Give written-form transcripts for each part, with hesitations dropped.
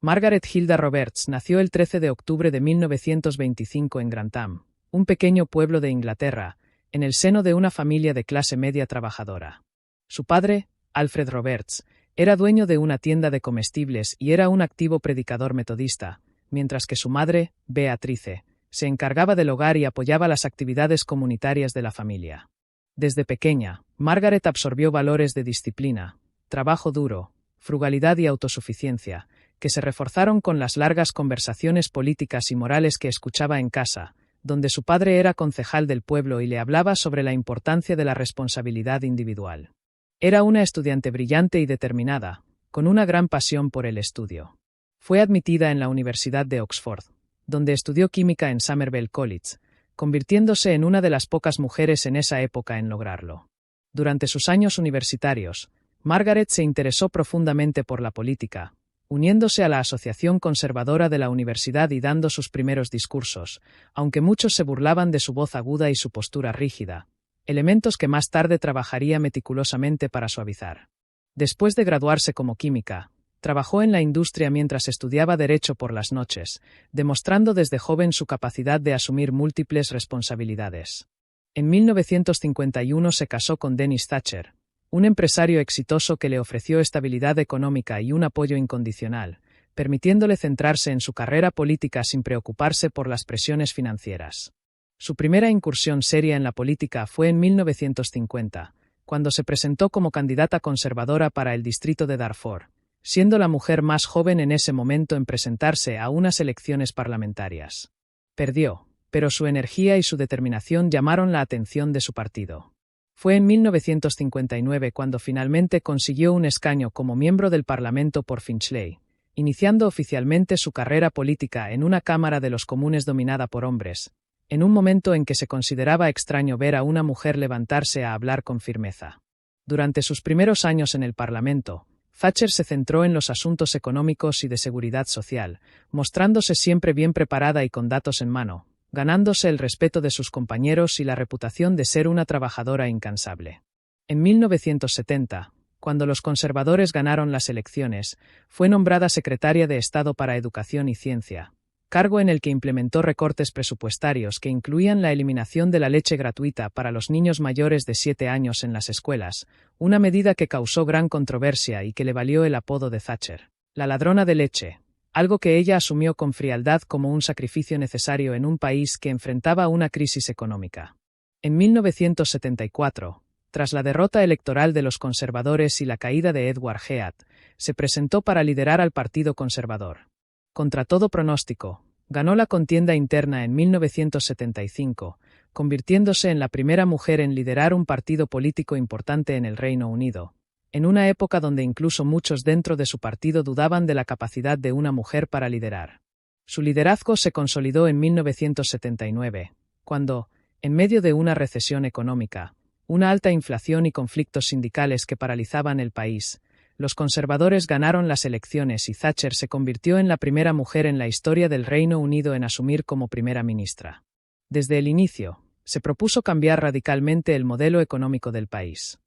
Margaret Hilda Roberts nació el 13 de octubre de 1925 en Grantham, un pequeño pueblo de Inglaterra, en el seno de una familia de clase media trabajadora. Su padre, Alfred Roberts, era dueño de una tienda de comestibles y era un activo predicador metodista, mientras que su madre, Beatrice, se encargaba del hogar y apoyaba las actividades comunitarias de la familia. Desde pequeña, Margaret absorbió valores de disciplina, trabajo duro, frugalidad y autosuficiencia, que se reforzaron con las largas conversaciones políticas y morales que escuchaba en casa, donde su padre era concejal del pueblo y le hablaba sobre la importancia de la responsabilidad individual. Era una estudiante brillante y determinada, con una gran pasión por el estudio. Fue admitida en la Universidad de Oxford, donde estudió química en Somerville College, convirtiéndose en una de las pocas mujeres en esa época en lograrlo. Durante sus años universitarios, Margaret se interesó profundamente por la política, uniéndose a la Asociación Conservadora de la universidad y dando sus primeros discursos, aunque muchos se burlaban de su voz aguda y su postura rígida, elementos que más tarde trabajaría meticulosamente para suavizar. Después de graduarse como química, trabajó en la industria mientras estudiaba Derecho por las noches, demostrando desde joven su capacidad de asumir múltiples responsabilidades. En 1951 se casó con Dennis Thatcher, un empresario exitoso que le ofreció estabilidad económica y un apoyo incondicional, permitiéndole centrarse en su carrera política sin preocuparse por las presiones financieras. Su primera incursión seria en la política fue en 1950, cuando se presentó como candidata conservadora para el distrito de Dartford, siendo la mujer más joven en ese momento en presentarse a unas elecciones parlamentarias. Perdió, pero su energía y su determinación llamaron la atención de su partido. Fue en 1959 cuando finalmente consiguió un escaño como miembro del Parlamento por Finchley, iniciando oficialmente su carrera política en una Cámara de los Comunes dominada por hombres, en un momento en que se consideraba extraño ver a una mujer levantarse a hablar con firmeza. Durante sus primeros años en el Parlamento, Thatcher se centró en los asuntos económicos y de seguridad social, mostrándose siempre bien preparada y con datos en mano, ganándose el respeto de sus compañeros y la reputación de ser una trabajadora incansable. En 1970, cuando los conservadores ganaron las elecciones, fue nombrada secretaria de Estado para Educación y Ciencia, cargo en el que implementó recortes presupuestarios que incluían la eliminación de la leche gratuita para los niños mayores de 7 años en las escuelas, una medida que causó gran controversia y que le valió el apodo de Thatcher, la ladrona de leche, algo que ella asumió con frialdad como un sacrificio necesario en un país que enfrentaba una crisis económica. En 1974, tras la derrota electoral de los conservadores y la caída de Edward Heath, se presentó para liderar al Partido Conservador. Contra todo pronóstico, ganó la contienda interna en 1975, convirtiéndose en la primera mujer en liderar un partido político importante en el Reino Unido, en una época donde incluso muchos dentro de su partido dudaban de la capacidad de una mujer para liderar. Su liderazgo se consolidó en 1979, cuando, en medio de una recesión económica, una alta inflación y conflictos sindicales que paralizaban el país, los conservadores ganaron las elecciones y Thatcher se convirtió en la primera mujer en la historia del Reino Unido en asumir como primera ministra. Desde el inicio, se propuso cambiar radicalmente el modelo económico del país.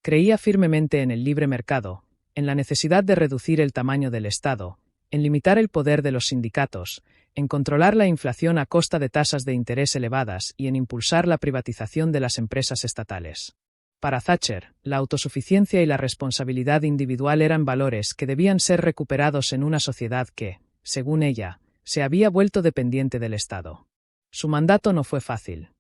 Creía firmemente en el libre mercado, en la necesidad de reducir el tamaño del Estado, en limitar el poder de los sindicatos, en controlar la inflación a costa de tasas de interés elevadas y en impulsar la privatización de las empresas estatales. Para Thatcher, la autosuficiencia y la responsabilidad individual eran valores que debían ser recuperados en una sociedad que, según ella, se había vuelto dependiente del Estado. Su mandato no fue fácil.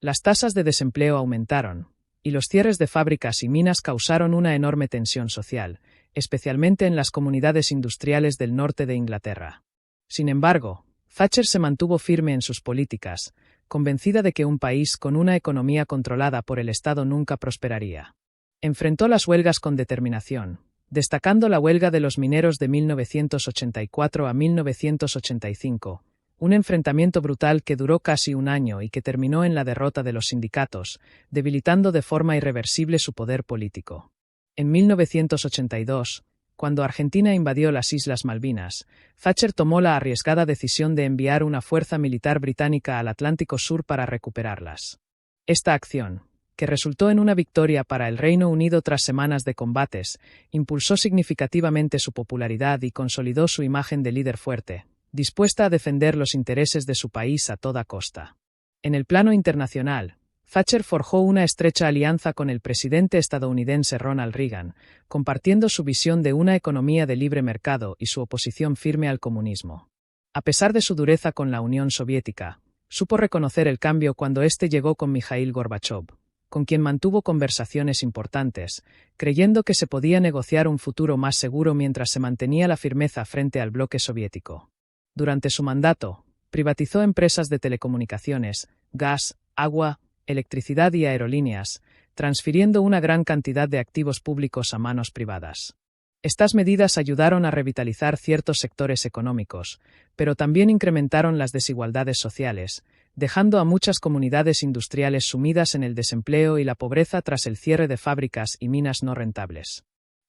Las tasas de desempleo aumentaron, y los cierres de fábricas y minas causaron una enorme tensión social, especialmente en las comunidades industriales del norte de Inglaterra. Sin embargo, Thatcher se mantuvo firme en sus políticas, convencida de que un país con una economía controlada por el Estado nunca prosperaría. Enfrentó las huelgas con determinación, destacando la huelga de los mineros de 1984 a 1985, un enfrentamiento brutal que duró casi un año y que terminó en la derrota de los sindicatos, debilitando de forma irreversible su poder político. En 1982, cuando Argentina invadió las Islas Malvinas, Thatcher tomó la arriesgada decisión de enviar una fuerza militar británica al Atlántico Sur para recuperarlas. Esta acción, que resultó en una victoria para el Reino Unido tras semanas de combates, impulsó significativamente su popularidad y consolidó su imagen de líder fuerte, dispuesta a defender los intereses de su país a toda costa. En el plano internacional, Thatcher forjó una estrecha alianza con el presidente estadounidense Ronald Reagan, compartiendo su visión de una economía de libre mercado y su oposición firme al comunismo. A pesar de su dureza con la Unión Soviética, supo reconocer el cambio cuando éste llegó con Mikhail Gorbachev, con quien mantuvo conversaciones importantes, creyendo que se podía negociar un futuro más seguro mientras se mantenía la firmeza frente al bloque soviético. Durante su mandato, privatizó empresas de telecomunicaciones, gas, agua, electricidad y aerolíneas, transfiriendo una gran cantidad de activos públicos a manos privadas. Estas medidas ayudaron a revitalizar ciertos sectores económicos, pero también incrementaron las desigualdades sociales, dejando a muchas comunidades industriales sumidas en el desempleo y la pobreza tras el cierre de fábricas y minas no rentables.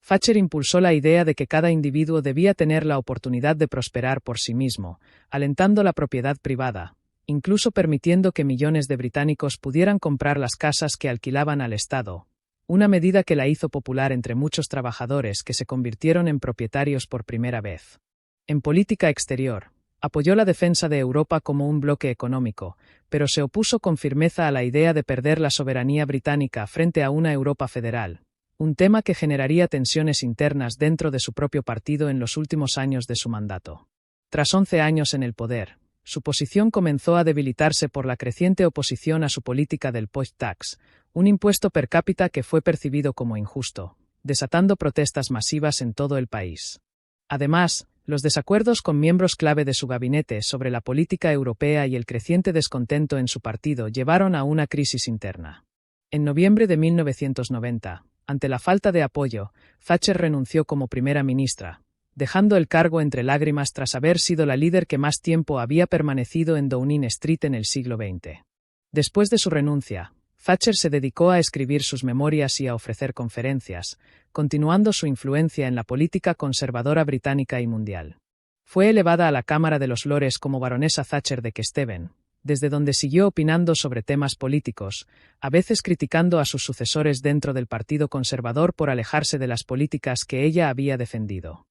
Thatcher impulsó la idea de que cada individuo debía tener la oportunidad de prosperar por sí mismo, alentando la propiedad privada, incluso permitiendo que millones de británicos pudieran comprar las casas que alquilaban al Estado, una medida que la hizo popular entre muchos trabajadores que se convirtieron en propietarios por primera vez. En política exterior, apoyó la defensa de Europa como un bloque económico, pero se opuso con firmeza a la idea de perder la soberanía británica frente a una Europa federal, un tema que generaría tensiones internas dentro de su propio partido en los últimos años de su mandato. Tras 11 años en el poder, su posición comenzó a debilitarse por la creciente oposición a su política del poll tax, un impuesto per cápita que fue percibido como injusto, desatando protestas masivas en todo el país. Además, los desacuerdos con miembros clave de su gabinete sobre la política europea y el creciente descontento en su partido llevaron a una crisis interna. En noviembre de 1990, ante la falta de apoyo, Thatcher renunció como primera ministra, dejando el cargo entre lágrimas tras haber sido la líder que más tiempo había permanecido en Downing Street en el siglo XX. Después de su renuncia, Thatcher se dedicó a escribir sus memorias y a ofrecer conferencias, continuando su influencia en la política conservadora británica y mundial. Fue elevada a la Cámara de los Lores como baronesa Thatcher de Kesteven, desde donde siguió opinando sobre temas políticos, a veces criticando a sus sucesores dentro del Partido Conservador por alejarse de las políticas que ella había defendido.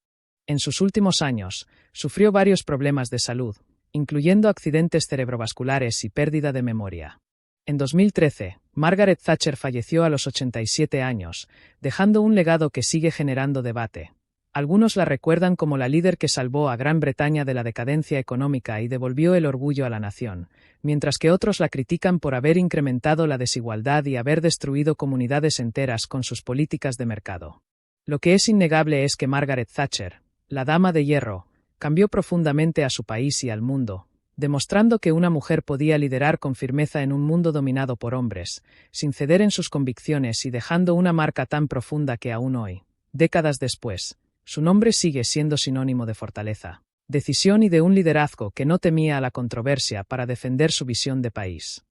En sus últimos años, sufrió varios problemas de salud, incluyendo accidentes cerebrovasculares y pérdida de memoria. En 2013, Margaret Thatcher falleció a los 87 años, dejando un legado que sigue generando debate. Algunos la recuerdan como la líder que salvó a Gran Bretaña de la decadencia económica y devolvió el orgullo a la nación, mientras que otros la critican por haber incrementado la desigualdad y haber destruido comunidades enteras con sus políticas de mercado. Lo que es innegable es que Margaret Thatcher, la Dama de Hierro, cambió profundamente a su país y al mundo, demostrando que una mujer podía liderar con firmeza en un mundo dominado por hombres, sin ceder en sus convicciones y dejando una marca tan profunda que aún hoy, décadas después, su nombre sigue siendo sinónimo de fortaleza, decisión y de un liderazgo que no temía a la controversia para defender su visión de país.